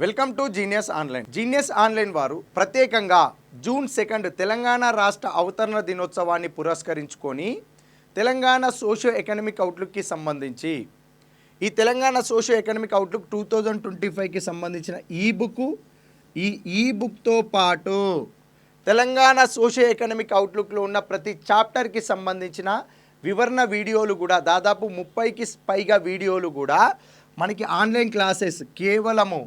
Welcome to genius online. Genius online వారు ప్రత్యేకంగా June 2 Telangana రాష్ట్ర అవతరణ దినోత్సవాన్ని పురస్కరించుకొని తెలంగాణ సోషియో ఎకనామిక్ అవుట్లుక్కి సంబంధించి ఈ తెలంగాణ సోషియో ఎకనామిక్ అవుట్లుక్ 2025కి సంబంధించిన ఈ బుక్తో పాటు తెలంగాణ సోషియో ఎకనామిక్ అవుట్లుక్లో ఉన్న ప్రతి చాప్టర్కి సంబంధించిన వివరణ వీడియోలు కూడా దాదాపు 30కి పైగా వీడియోలు కూడా మనకి ఆన్లైన్ క్లాసెస్ కేవలము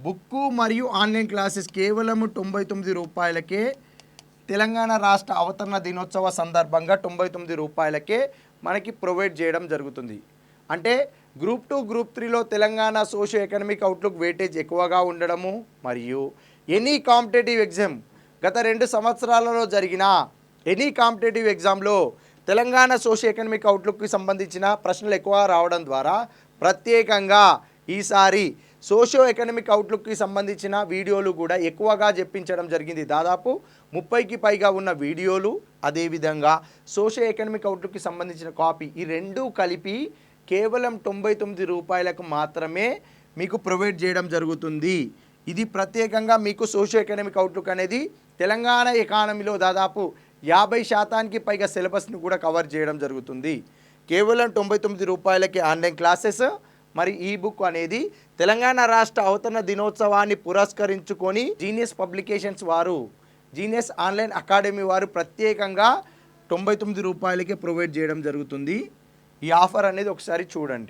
బుక్కు మరియు ఆన్లైన్ క్లాసెస్ కేవలము 99 రూపాయలకే తెలంగాణ రాష్ట్ర అవతరణ దినోత్సవ సందర్భంగా 99 రూపాయలకే మనకి ప్రొవైడ్ చేయడం జరుగుతుంది. అంటే గ్రూప్ 2 గ్రూప్ 3లో Telangana socio economic outlook weightage ఎక్కువగా ఉండడము మరియు ఎనీ కాంపిటేటివ్ ఎగ్జామ్ గత 2 సంవత్సరాలలో జరిగిన ఎనీ కాంపిటేటివ్ ఎగ్జామ్లో తెలంగాణ సోషియో ఎకనామిక్ అవుట్లుక్కి సంబంధించిన ప్రశ్నలు ఎక్కువ రావడం ద్వారా ప్రత్యేకంగా ఈసారి సోషియో ఎకనామిక్ అవుట్లుక్కి సంబంధించిన వీడియోలు కూడా ఎక్కువగా చెప్పించడం జరిగింది. దాదాపు 30కి పైగా ఉన్న వీడియోలు, అదేవిధంగా సోషియో ఎకనామిక్ అవుట్లుక్కి సంబంధించిన కాపీ, ఈ రెండూ కలిపి కేవలం 99 రూపాయలకు మాత్రమే మీకు ప్రొవైడ్ చేయడం జరుగుతుంది. ఇది ప్రత్యేకంగా మీకు సోషియో ఎకనామిక్ అవుట్లుక్ అనేది తెలంగాణ ఎకానమీలో దాదాపు 50% పైగా సిలబస్ని కూడా కవర్ చేయడం జరుగుతుంది. కేవలం 99 రూపాయలకి ఆన్లైన్ క్లాసెస్ మరి ఈ బుక్ అనేది తెలంగాణ రాష్ట్ర అవతరణ దినోత్సవాన్ని పురస్కరించుకొని జీనియస్ పబ్లికేషన్స్ వారు, జీనియస్ ఆన్లైన్ అకాడమీ వారు ప్రత్యేకంగా 99 రూపాయలకే ప్రొవైడ్ చేయడం జరుగుతుంది. ఈ ఆఫర్ అనేది ఒకసారి చూడండి.